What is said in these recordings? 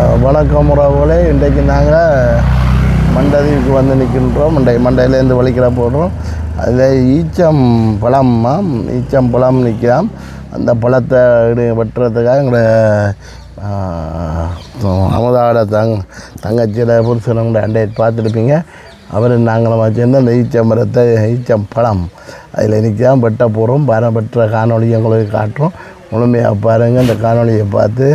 வணக்கம் உறவுகளே. இன்றைக்கு நாங்கள் மண்டதீவுக்கு வந்து நிற்கின்றோம். மண்டையிலேருந்து வலிக்கிற போடுறோம். அதில் ஈச்சம் பழம் நிற்கலாம். அந்த பழத்தை வெட்டுறதுக்காக எங்களை அமுதாவோட தங்கச்சியோட புருஷனோட அண்டையை பார்த்துருப்பீங்க. அவர் நாங்களும் சேர்ந்து அந்த ஈச்சம் பழம் அதில் நிற்கலாம் வெட்ட போகிறோம். வெட்டுற காணொலியை உங்களுக்கு காட்டுறோம். முழுமையாக பாருங்கள். அந்த காணொலியை பார்த்து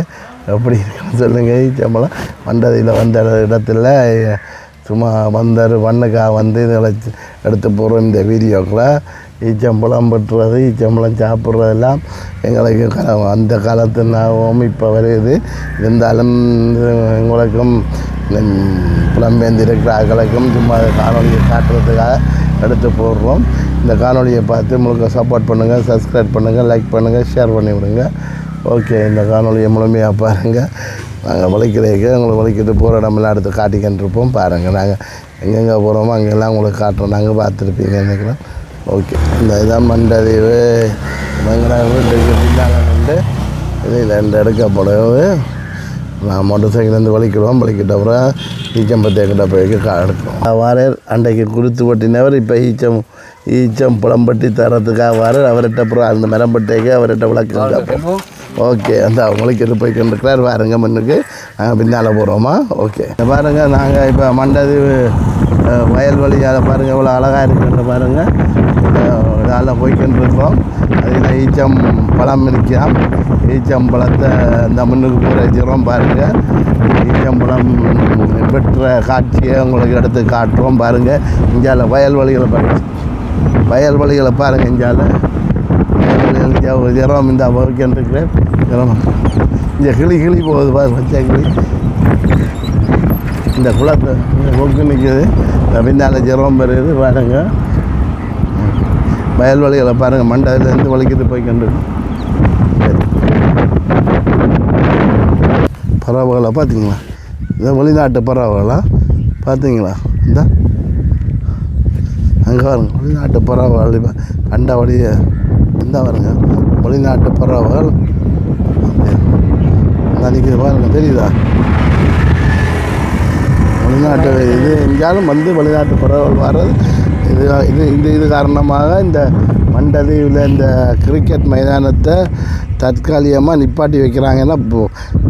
எப்படி இருக்குன்னு சொல்லுங்கள். ஈச்சம்பழம் மண்டதியில் வந்த இடத்துல சும்மா மண்ணுக்காக வந்து இதில் எடுத்து போகிறோம். இந்த வீடியோக்களை ஈச்சம்பழம் வெட்டுறது, ஈச்சம்பழம் சாப்பிட்றதெல்லாம் எங்களுக்கு அந்த காலத்து ஞாபகம் இப்போ வருது. இருந்தாலும் எங்களுக்கும் புலம்பெயர்ந்து ஆட்களுக்கும் சும்மா காணொலியை காட்டுறதுக்காக எடுத்து போடுறோம். இந்த காணொலியை பார்த்து முழுக்க சப்போர்ட் பண்ணுங்கள், சப்ஸ்கிரைப் பண்ணுங்கள், லைக் பண்ணுங்கள், ஷேர் பண்ணி விடுங்க. ஓகே, இந்த காணொலியை முழுமையாக பாருங்கள். நாங்கள் வலிக்கிறதுக்கு உங்களுக்கு வலிக்கிட்டு போகிற இடமெல்லாம் எடுத்து காட்டிக்கிட்டுருப்போம். பாருங்கள், நாங்கள் எங்கெங்கே போகிறோமோ அங்கெல்லாம் உங்களுக்கு காட்டுறோம். நாங்கள் பார்த்துருப்பீங்க நினைக்கிறோம். ஓகே, இந்த இதான் மண்டதீவு. எங்கள் வீட்டுக்கு பின்னாடி இதில் ரெண்டு எடுக்கப்படுவது. நான் மோட்டர் சைக்கிள்லேருந்து வலிக்கிடுவோம். வலிக்கிட்ட அப்புறம் ஈச்சம்பத்தைக்கிட்ட போய்க்கு எடுக்கும். வாரர் அன்றைக்கு குறித்து பட்டினவர் இப்போ ஈச்சம் புலம்பட்டி தரத்துக்காக வாரர். அவர்கிட்ட அப்புறம் அந்த மரம்பட்டைக்கு அவர்கிட்ட விளக்கு கேட்போம். ஓகே, அந்த அவங்களுக்கு எது போய் கொண்டிருக்கிறார். பாருங்க, முன்னுக்கு நாங்கள் பின்னால் போகிறோமா. ஓகே, பாருங்கள், நாங்கள் இப்போ மண்டதீவு வயல்வெளியால் பாருங்கள் எவ்வளோ அழகாக இருக்குன்னு பாருங்கள். இதால் போய்கின்றிருக்கிறோம். அதில் ஈச்சம் பழம் நிற்கலாம். ஈச்சம் பழத்தை இந்த முன்னுக்கு போகிற வச்சுக்கிறோம். பாருங்கள், ஈச்சம்பழம் வெட்டுற காட்சியை உங்களுக்கு எடுத்து காட்டுறோம். பாருங்கள், இந்தியாவில் வயல்வெளிகளை பாருங்கள். இந்தியாவில் ஜரம் இந்த வரைக்கின்றேன். இந்த கிளி போகுது பாரு, பச்சை கிளி. இந்த குளத்தை கொக்கு நிற்கிது. இந்த பின்னால் ஜரம் பெறுது. பாருங்க, வயல்வெளிகளை பாருங்கள். மண்டலேருந்து வலிக்கிட்டு போய்க்கிண்டு பறவைகளை பார்த்தீங்களா? இந்த வெளிநாட்டு பறவைகளா பார்த்தீங்களா? இந்த அங்கே பாருங்க, வெளிநாட்டு பறவைகள் கண்டபடியே இந்த பாருங்க, வெளிநாட்டு பறவைகள் நினைக்கிது பாருங்க, தெரியுதா? வெளிநாட்டு இது எங்கேயாலும் வந்து வெளிநாட்டு பறவைகள் வர்றது இது காரணமாக இந்த மண்டதீவில் இந்த கிரிக்கெட் மைதானத்தை தற்காலிகமாக நிப்பாட்டி வைக்கிறாங்கன்னா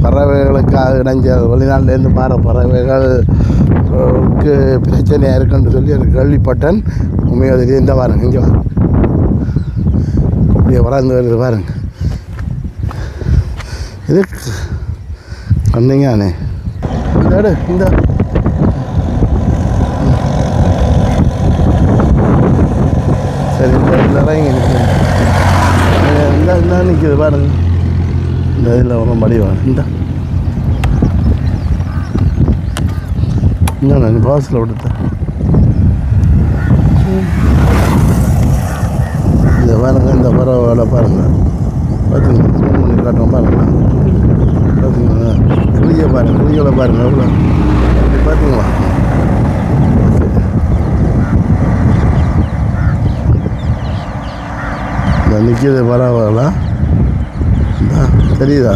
பறவைகளுக்காக இடைஞ்சல் வெளிநாட்டிலேருந்து மாற பறவைகளுக்கு பிரச்சனையாக இருக்குன்னு சொல்லி எனக்கு கேள்விப்பட்டேன். உண்மையாக தெரியும். இந்த பாருங்க, இங்கே அப்படியே வளர்ந்து வருது பாருங்க. இது கண்டிங்கானே இந்த சரி, இந்த இறங்கி இந்த நிற்கிது பாருங்க. இந்த இதில் ஒரு மடிவாங்க. இந்த நான் பாஸில் விடுத்தேன். இந்த பாருங்க, இந்த பறவை பாருங்கள். பார்த்தீங்களா? ஜூம் பண்ணி காட்டுவோம் பாருங்கள். பார்த்தீங்களா? கிளியை பாருங்கள், கிளியோட பாருங்கள் எவ்வளோ அப்படி பார்த்தீங்களா? இந்த நிற்கிது பறவைகளா? தெரியுதா?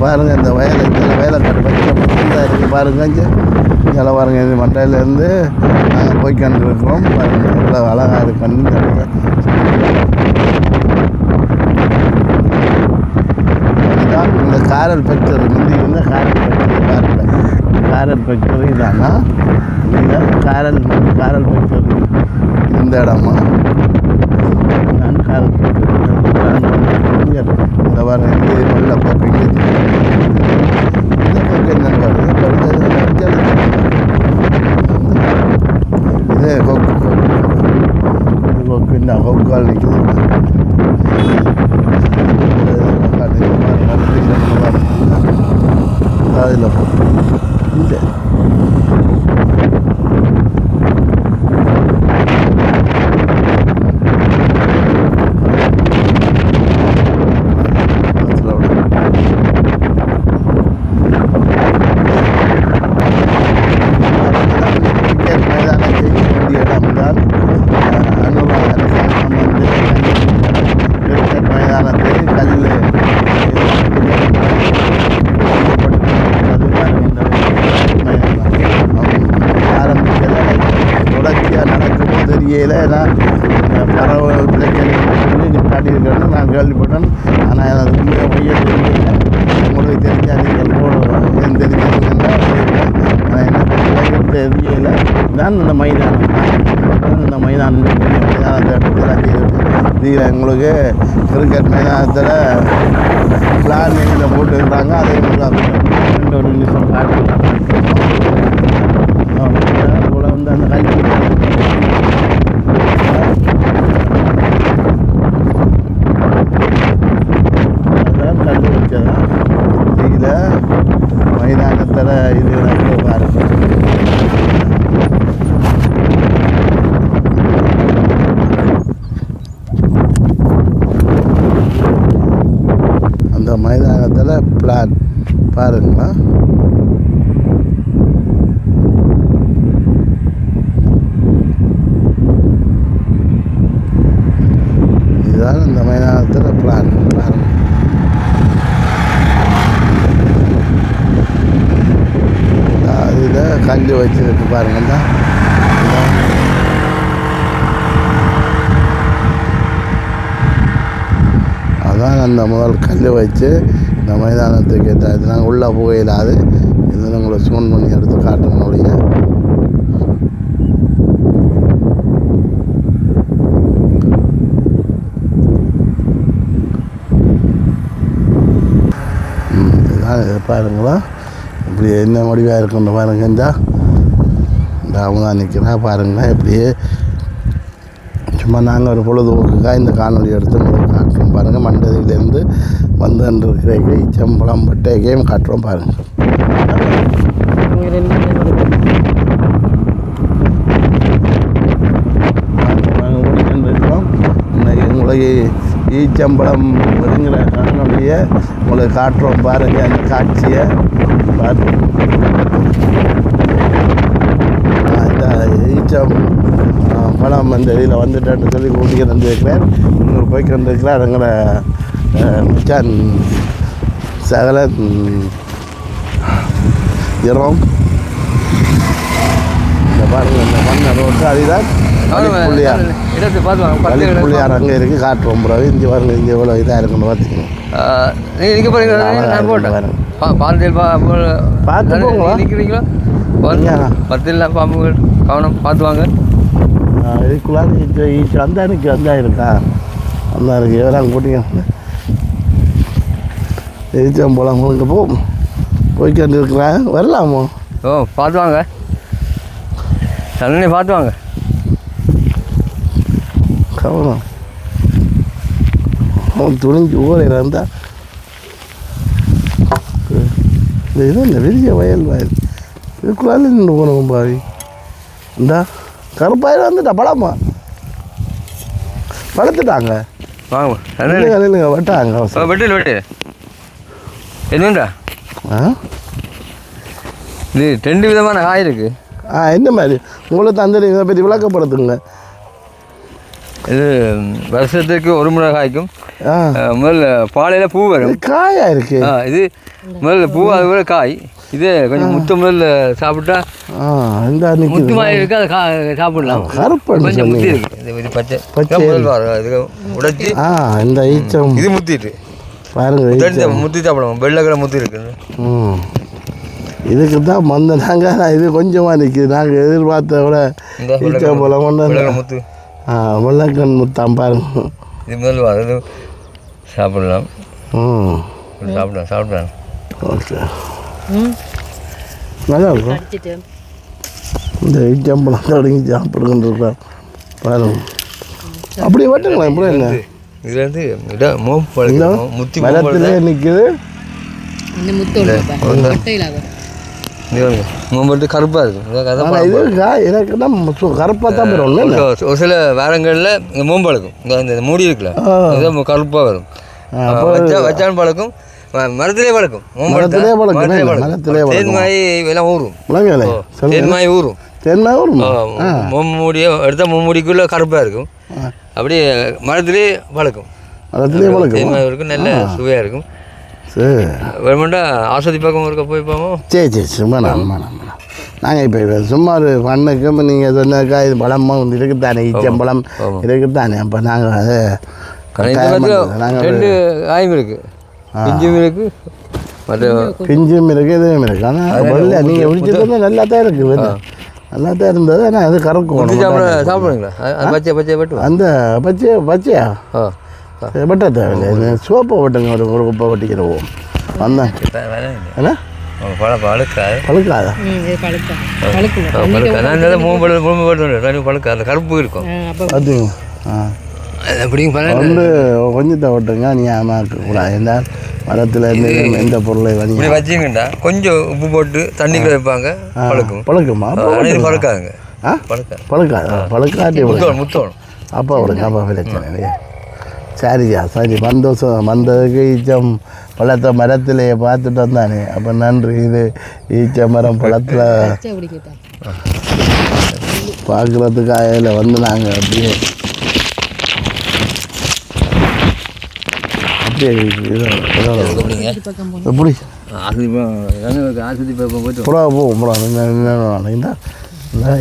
பாருங்கள், இந்த வயலை கட்டு பச்சை இருக்குது பாருங்க. இங்கே பாருங்கள், இது மண்டையிலேருந்து நாங்கள் போய்க்கொண்டு இருக்கிறோம். பாருங்கள் எவ்வளோ அழகாக இருக்குன்னு. இதுதான் இந்த காரல் ஃபேக்டரி. முந்தி இருந்த காரல் ஃபேக்டரி பாருங்கள். காரல் ஃபேக்டரி தானா? இந்த காரல் ஃபேக்டரி இந்த இடமா? நான் காரல் ஃபேக்டரி இந்த பாருங்க. இது நல்ல பார்ப்பீங்க. இந்த பக்கம் என்ன பாருங்க, இது கொக்கு இந்த கொக்கால் நிற்குது. அதில் இந்த ஏரியாவில் தான் இந்த மைதானம். இந்த மைதானத்தில் இதில் எங்களுக்கு கிரிக்கெட் மைதானத்தில் பிளானிங்கில் போட்டுருக்காங்க. அதே மாதிரி ஒரு நிமிஷம் காட்டு வந்து அந்த கல்வி அதான் கண்டு வச்சதான் இதில் மைதானத்தில் இது பாருங்க. அந்த மைதானத்தில் பிளான் பாருங்களா. இதுதான் இந்த மைதானத்தில் பிளான் பாருங்க. இதில் கல் வச்சுருக்கு பாருங்க. அதான் அந்த முதல் கல் வச்சு இந்த மைதானத்துக்கு இது நாங்கள் உள்ளே போயிடாது. இது உங்களை சூன் பண்ணி எடுத்து காட்டணும். அப்படிங்க இதுதான் இது பாருங்களா. இப்படி என்ன முடிவாக இருக்குன்னு பாருங்க. இந்த அவங்க தான் நிற்கிறா பாருங்களா. இப்படியே சும்மா நாங்கள் ஒரு பொழுதுபோக்குக்காக இந்த காணொலி எடுத்து உங்களுக்கு காட்டுறோம் பாருங்கள். மண்டதியிலேருந்து வந்து இருக்கிற ஈச்சம்பழம் பட்டைக்கையும் காட்டுறோம் பாருங்கள். இன்னைக்கு உங்களுக்கு ஈச்சம்பழம் விடுங்கிற காணொலியை உங்களுக்கு காட்டுறோம் பாருங்கள். அந்த காட்சியை பார்த்து இந்த ஈச்சம் பழம் அந்த இதில் வந்துட்டேன்னு சொல்லி கூட்டிக்கு வந்துருக்கிறேன். இன்னொரு போய்க்கு வந்துருக்கிறார் எங்களை மச்சான் சகல இறம். இந்த பாருங்கள் இந்த மண்ணை ரோட்டு அதுதான் புள்ளியார். புள்ளியார் அங்கே இருக்குது காட்டுறோம். பிறகு இங்கே பாருங்க இங்கே எவ்வளோ இதாக இருக்குன்னு பார்த்துக்கோங்க. பார்த்து போங்களா நிற்கிறீங்களா? பத்திலாம் பாம்புகள் கவனம் பார்த்து வாங்க. இதுக்குள்ளார ஈச்சு அந்த இருக்குது அந்த இருக்கா அந்த இருக்குது எல்லாம் கூட்டிங்க ஈச்சம் போலாம். உங்களுக்கு போய்க்கு இருக்கிறேன் வரலாமோ? ஓ பார்த்து வாங்க. தண்ணி பார்த்து வாங்க. கவனம் அவன் துணிஞ்சு ஊரையில் இருந்தால் இது இந்த பெரிய வயல் இதுக்குள்ளால நின்று போனோம் பாவி. இந்தா கருப்பாயிரம் வந்துட்டா பழமா பழுத்துட்டாங்க. வாங்க இல்லைங்க வெட்டாங்க வெட்டில் வெட்டு என்னண்டா இது 2 விதமான காய் இருக்குது. என்ன மாதிரி உங்களுக்கு அந்த இதை பற்றி விளக்கப்படுத்துங்க. இது வருஷத்துக்கு ஒரு முறை காய்க்கும். முதல்ல பாலையில் பூ வரும். காயா இருக்கு. இது முதல்ல பூ அது கூட காய். இது கொஞ்சம் முத்து முதல்ல சாப்பிட்டா முத்து மாதிரி இருக்கு. அதை சாப்பிடலாம். கொஞ்சம் முத்தி இருக்கு. இது பச்சை பச்சை இது உடைச்சி இந்த ஈச்சம் இது முத்திட்டு பாருங்க. முத்தி சாப்பிடுவோம். வெள்ளை கலர் முத்தி இருக்குன்னு இதுக்கு தான் வந்த நாங்கள் இது கொஞ்சமாக நிற்கிது. நாங்கள் எதிர்பார்த்த விட ஈச்சம் போல முத்து வெள்ளக்கண் முத்தாம் பாருங்க. இது முதல் அது சாப்பிடலாம். சாப்பிடலாம். ஓகே நல்லா இருக்கும். இந்த ஈச்சம்பழம் தொடங்கி சாப்பிடுங்கன்னு பாருங்க. அப்படி வெட்டுங்களா இப்படி என்ன இது வந்து முத்தி மரத்திலே நிற்குது. மூம்பட்டு கருப்பாக இருக்கும். எனக்கு தான் கருப்பாக தான் வரும். ஒரு சில வாரங்களில் இந்த மூம்பழுக்கும் இந்த மூடி இருக்குல்ல இது கருப்பாக வரும். வச்சாலும் பழக்கும். மரத்திலே பழக்கும். தேன்மாய் எல்லாம் ஊறும். தேன்மாய் ஊறும். தேன்மாய் ஊறும். மூடியை எடுத்தால் மூடிக்குள்ளே கருப்பாக இருக்கும். அப்படியே மரத்திலே பழக்கும். மரத்திலே பழக்கும். தேன்மாய் இருக்கும். நல்ல சுவையாக இருக்கும். சரி வேணுமெண்டா ஆஸ்வதி பக்கம் இருக்க போய் போவோம். சரி சும்மா நாங்கள் இப்போ சும்மா ஒரு பண்ணுக்கு நீங்கள் சொன்னாக்கா இது பழமாக வந்து இருக்குத்தானே ஈச்சம்பழம் இருக்குத்தானே. அப்போ நாங்கள் அதை 2 காயும் இருக்குது. பிஞ்சும் இருக்குது மற்ற பிஞ்சும் இருக்குது இதுவும் இருக்குது. ஆனால் வெள்ளை நீங்கள் பிடிச்சது நல்லா தான் இருக்குது. நல்லா தான் இருந்தது. ஆனால் அது கறக்கும் சாப்பிடுங்களா பச்சை பச்சை வெட்டு அந்த பச்சையா வெட்ட தேவையில்லை. சோப்பை வெட்டுங்க, ஒரு குப்பை வெட்டிக்கிறோம் வந்தேன். என்ன பழுக்காதா? கருப்பு இருக்கும் வந்து கொஞ்சத்தை விட்டுங்க. நீ கூடாது எந்த மரத்தில் இருந்து எந்த பொருளை இப்படி வச்சிங்கண்டா கொஞ்சம் உப்பு போட்டு தண்ணிக்குள்ள வைப்பாங்க. பழுக்குமா? பழுக்காதுங்க. பழுக்காதா? பழுக்காட்டி முத்தோணும். அப்போ விடுங்க. அப்போ பிரச்சனை இல்லையா? சரியா சரி. வந்ததுக்கு ஈச்சம் பழத்தை மரத்திலேயே பார்த்துட்டு வந்தானே. அப்போ நன்றி. இது ஈச்ச மரம் பழத்தில் பார்க்குறதுக்காக இதில் வந்து நாங்கள் அப்படியே எப்படி புறா போகும் புறா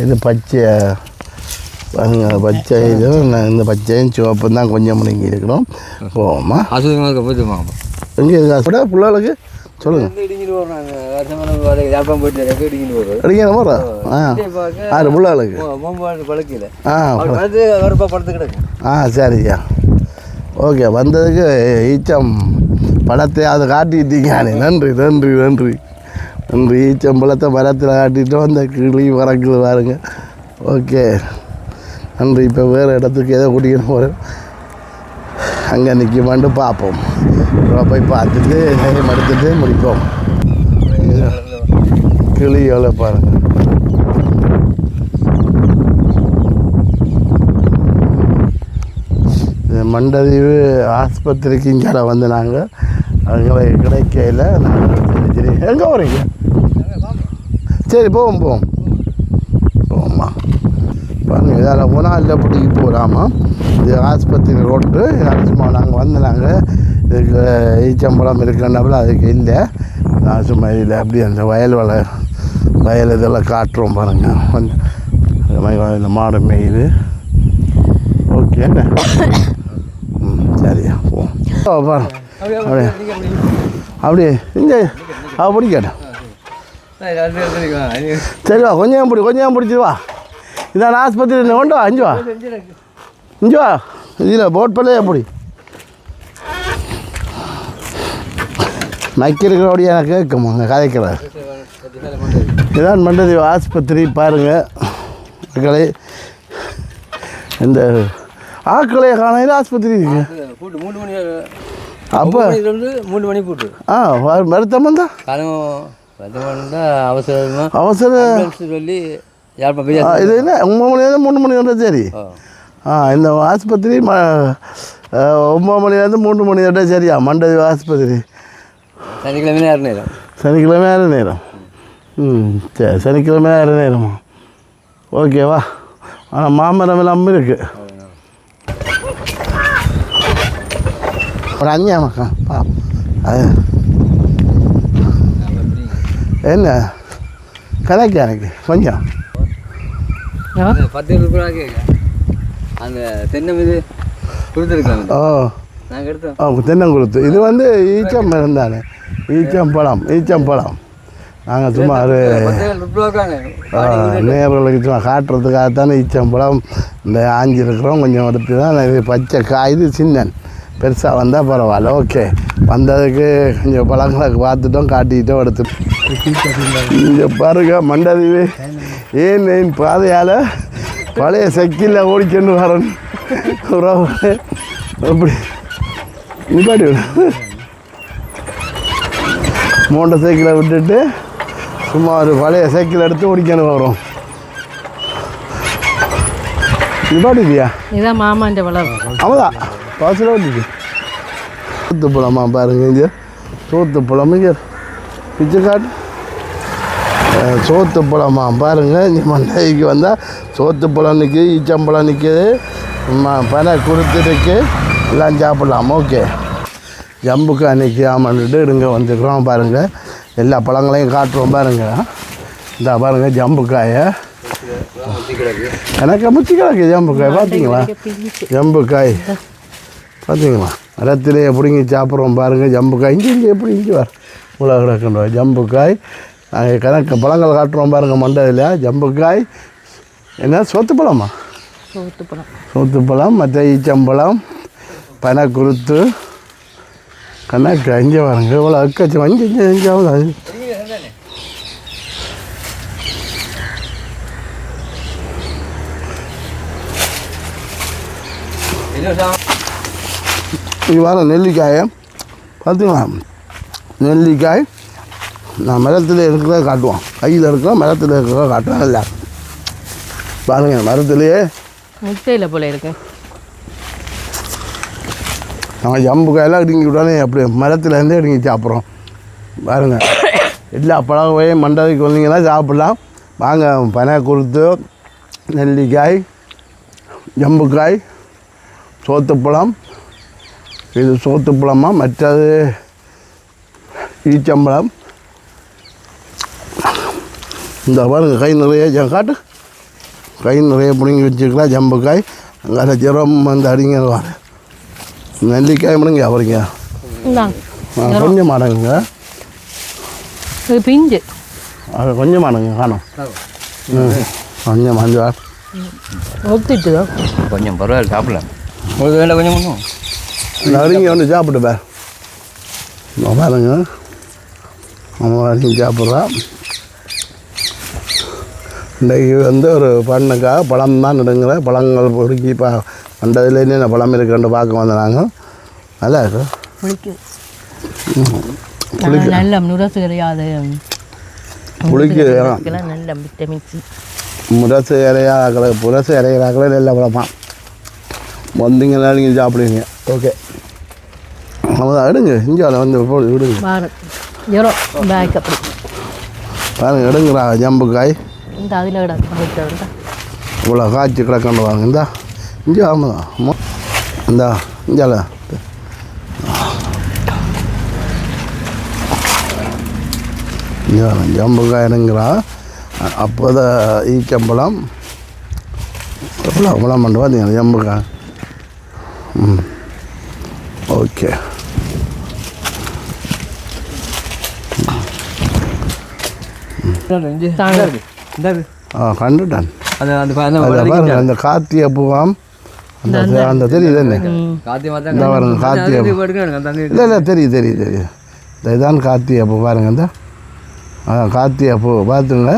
இது பச்சை பாருங்க. பச்சை இது இந்த பச்சையும் சிவப்பு தான் கொஞ்சம் முடங்கி இருக்கிறோம். போவோமா? எங்கே இருக்கா பிள்ளைகளுக்கு சொல்லுங்கள். அடிக்கணும் போகிறா? ஆறு பிள்ளைகளுக்கு சரியா. ஓகே. வந்ததுக்கு ஈச்சம் பழத்தை அதை காட்டிட்டீங்க. நன்றி நன்றி நன்றி நன்றி. ஈச்சம் பழத்தை மரத்தில் காட்டிட்டோம். அந்த கிளி பறக்குது பாருங்க. ஓகே நன்றி. இப்போ வேறு இடத்துக்கு ஏதோ கூட்டிகிட்டு போகிறேன். அங்கே நிற்குமான்னு பார்ப்போம். போய் பார்த்துட்டு நேரம் எடுத்துட்டு முடிப்போம். கிளி எவ்வளோ பாருங்கள். மண்டதீவு ஆஸ்பத்திரிக்கு இங்கே வந்து நாங்கள் அங்கே கிடைக்கையில் நாங்கள் சரி எங்கே போகிறீங்க? சரி போவோம்மா. பாருங்கள் இதால் போனால் இல்லப்பட்டிக்கு போகலாமா? இது ஆஸ்பத்திரி ரோட்டு. சும்மா நாங்கள் வந்து நாங்கள் இதுக்கு ஈச்சம்பழம் இருக்குன்னாப்புல அதுக்கு இல்லை. நான் சும்மா இல்லை அப்படி அந்த வயல் இதெல்லாம் காட்டுறோம் பாருங்கள். வந்து மாடு மேயுது. ஓகே என்ன சரியா போவோம். அப்படியே அப்படியே இங்கே அப்படி கேட்டேன். சரி வா கொஞ்சம் பிடிச்சி வா. இதான் ஆஸ்பத்திரி கொண்டு வா. இஞ்சி வா இதில் போட் பண்ணே அப்படி நக்கிறோடைய எனக்கு கேட்குமா கதைக்கிறார். இதான் மண்டதீவு ஆஸ்பத்திரி பாருங்கள் மக்களை. இந்த ஆக்களை காணையில் ஆஸ்பத்திரி இருக்கு. அப்போ 3 மணி போட்டு மருத்துவம் வந்தால் அவசரம் சொல்லி இது என்ன 9 மணிலேருந்து 3 மணி வந்தால் சரி. இந்த ஆஸ்பத்திரி 9 மணிலேருந்து 3 மணி வந்தால் சரியா? மண்டதீவு ஆஸ்பத்திரி சனிக்கிழமை நேரம். சனிக்கிழமை நேரம். சரி சனிக்கிழமை நேரமா? ஓகேவா? ஆனால் மாமரம் எல்லாம் இருக்குது. ஒரு 5 மக்கா அது என்ன கதைக்கு எனக்கு கொஞ்சம் 10 ரூபாய்க்கு அந்த தென்னை மீது கொடுத்துருக்காங்க. நாங்கள் எடுத்தோம் தென்னங்குருத்து. இது வந்து ஈச்சம் இருந்தானே ஈச்சம்பழம். நாங்கள் சும்மா நேர்களுக்கு சும்மா காட்டுறதுக்காகத்தானே ஈச்சம்பழம் இந்த ஆஞ்சி இருக்கிறோம். கொஞ்சம் எடுத்து தான் இது பச்சை காய். இது சின்னன் பெருசாக வந்தால் பரவாயில்ல. ஓகே வந்ததுக்கு கொஞ்சம் பழங்களை பார்த்துட்டோம் காட்டிக்கிட்டோம் எடுத்து. இங்கே பாருங்க மண்டதீவு ஏன் பாதையால் பழைய சைக்கிளில் ஓடிக்கொண்டு வரணும். அப்படி நிப்பாட்டி மோட்டர் சைக்கிளை விட்டுட்டு சும்மா ஒரு பழைய சைக்கிள் எடுத்து ஓடிக்கணும் வரும். நிப்பாட்டியா? இதான் மாமாண்ட வளம். ஆமாதான் வாசல ஓட்டிக்கு. சோத்துப்பழமா பாருங்க. இங்கே சோத்துப்பழம் இங்கே பிச்சைக்காட்டு சோத்துப்பழமா பாருங்கள். இங்கே மண்டைக்கு வந்தால் சோத்துப்பழம் நிற்கிது, ஈச்சம்பழம் நிற்கிது, பனை கொடுத்துருக்கு, எல்லாம் சாப்பிடலாம். ஓகே ஜம்புக்காய் நிற்காமன்ட்டு இங்கே வந்துக்கிறோம் பாருங்கள். எல்லா பழங்களையும் காட்டுறோம் பாருங்கள். இந்த பாருங்கள் ஜம்புக்காயை எனக்கு முச்சி கிடக்கு. ஜம்புக்காய் பார்த்தீங்களா? ஜம்புக்காய் பார்த்தீங்களா? மரத்திலேயே பிடிங்கி சாப்பிட்றோம் பாருங்கள். ஜம்புக்காய் இங்கே எப்படி இங்கே வர இவ்வளோ கிடக்குன்ற ஜம்புக்காய் நாங்கள் கணக்கு பழங்கள் காட்டுறோம் பாருங்கள் மண்டதில் ஜம்புக்காய் என்ன சோத்துப்பழமா சோத்துப்பழம் மற்ற ஈச்சம்பழம் பனைக்குருத்து கணக்கு அஞ்சு பாருங்க இவ்வளோ அக்கச்சு அஞ்சாவது அது இது வர நெல்லிக்காயை பார்த்துங்களா நெல்லிக்காய் நான் மரத்தில் இருக்கிறத காட்டுவோம் கையில் இருக்கிற மரத்தில் இருக்கிறத காட்டுவேன் இல்லை பாருங்கள் மரத்துலேயே முட்டையில் போல இருக்கு நம்ம ஜம்பு காயெல்லாம் இடுங்கி விட்டாலே அப்படி மரத்துலேருந்தே இடுங்கி சாப்பிட்றோம் பாருங்கள் எல்லா பழகையும் மண்டபத்துக்கு வந்தீங்கன்னா சாப்பிட்லாம் வாங்க பனை குருத்து நெல்லிக்காய் ஜம்புக்காய் சோத்துப்பழம் இது சோத்துப்பழமாக மற்றது ஈச்சம்பழம் இந்த பாருங்க கை நிறைய காட்டு கை நிறைய பிடுங்கி வச்சுக்கலாம் ஜம்புக்காய் அங்கே ஜரம் வந்து அடிங்கிறவாரு நெல்லிக்காய் முடுங்க அவருங்க கொஞ்சம் மாடங்குங்க பிஞ்சு அது கொஞ்சம் மாடங்க காணும் கொஞ்சம் மஞ்சள் ஒத்துட்டுதோ கொஞ்சம் பரவாயில்ல சாப்பிடலாம் ஒரு வேலை கொஞ்சம் பண்ணும் அடிங்க வந்து சாப்பிட்டு பாருங்க நம்ம அடிங்க சாப்பிட்றோம் இன்றைக்கு வந்து ஒரு பண்ணுக்காக பழம் தான் நடுங்கிற பழங்கள் பொறுக்கி அண்டதில் என்னென்ன பழம் இருக்குன்னு பார்க்க வந்தாங்க நல்லா இருக்கு நல்ல நுரசு கிடையாது புளிக்கு நல்ல விட்டமின்ஸ் முரசு இறையாக்களை புரசு இறையிறாக்களை நல்ல பழமா வந்தீங்கன்னா நீங்கள் சாப்பிடுவீங்க ஓகே அவ்வளோதான் எடுங்க இந்தியாவில் வந்து விடுங்க பாருங்க எடுங்கிறா ஜம்புக்காய் இந்த அதில் இவ்வளோ காய்ச்சி கிடக்கண்டு வாங்க இந்தா இங்கே ஆமாம் இந்தா இந்தியாவில் ஜம்புக்காய் எடுங்கிறா அப்போதான் ஈச்சம்பழம் எவ்வளோ பழம் பண்ணு பார்த்தீங்க ஜம்புக்காய் ஓகே கண்டுட்டான் அந்த கார்த்திகை பூவாம் அந்த அந்த தெரியுது என்ன இந்த பாருங்க கார்த்திகை பூ இல்லை இல்லை தெரியுது இதுதான் கார்த்திகை பூ பாருங்க இந்த கார்த்திகை பூ பார்த்துங்க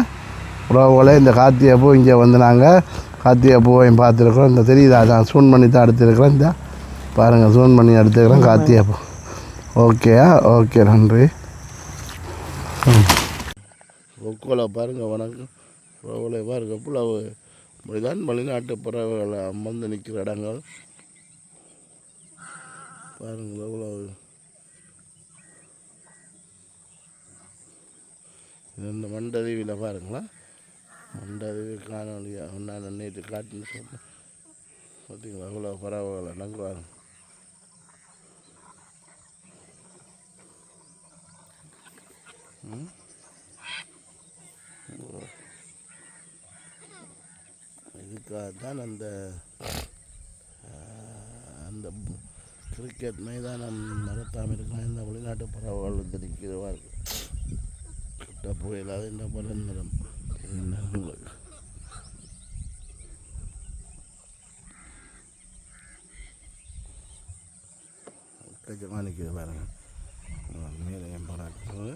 உறவுகளே இந்த கார்த்திகை பூ இங்கே வந்து நாங்கள் கார்த்திகை பூவையும் பார்த்துருக்குறோம் இந்த தெரியுதா அதான் சூன் பண்ணி தான் எடுத்துருக்குறோம் இந்த பாருங்கள் சூன் பண்ணி எடுத்துக்கிறோம் கார்த்திகை பூ ஓகேயா ஓகே நன்றி ஒக்கோலை பாருங்கள் வணக்கம் உறவுகளை பாருங்க புலவு இப்படிதான் வெளிநாட்டு பறவைகளை அமர்ந்து நிற்கிற இடங்கள் பாருங்கள் எவ்வளவு இந்த மண்டதீவில் பாருங்களா மண்டதீவு காணொலியாக நான் நேற்று காட்டுன்னு சொன்னேன் பார்த்தீங்களா எவ்வளோ பறவைகளை நங்குவாங்க இதுக்காக தான் அந்த அந்த கிரிக்கெட் மைதானம் நடத்தாமல் இருக்கலாம் இந்த வெளிநாட்டு பறவைகள் தெரிக்கிறவா கிட்ட போயிடாது இந்த பரந்தரம் உங்களுக்கு கஜமாக நிற்கிது பாருங்க மேலே என் பாராட்டு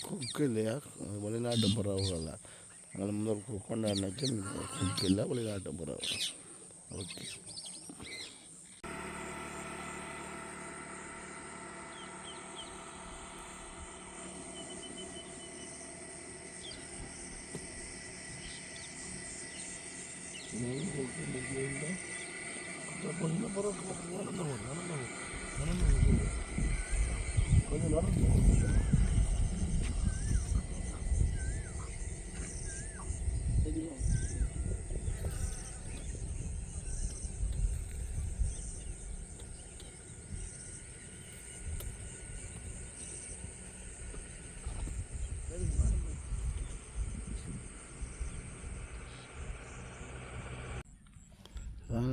குக்கு இல்லையா வெளிநாட்டு பறவைகள் அது முதல் கொண்டாடினாச்சு குக்கு இல்லை வெளிநாட்டு பறவை ஓகே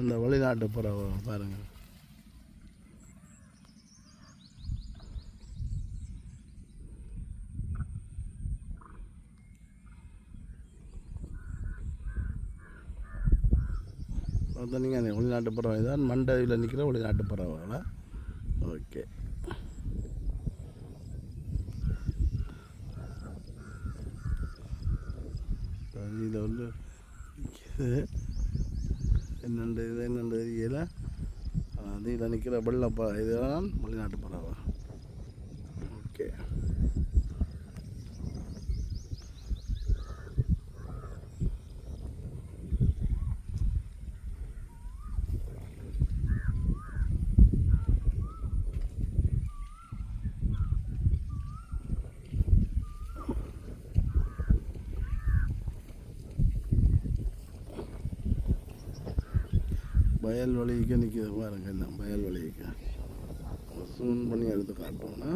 இந்த வெளிநாட்டு பறவை பாருங்கள். நீங்கள் வெளிநாட்டு பறவை தான் மண்டையில் நிற்கிற வெளிநாட்டு பறவைகளா? ஓகே. இதில் வந்து என்னென்று தெரியல. இதில் நிற்கிற வெள்ளப்பா இதுதான் வெளிநாட்டு பறவை. ஓகே. வயல்வெளிக்கு நிற்கிது பாருங்க. என்ன வயல்வெளிக்கு ஜூம் பண்ணி எடுத்து காட்டுவோம்னா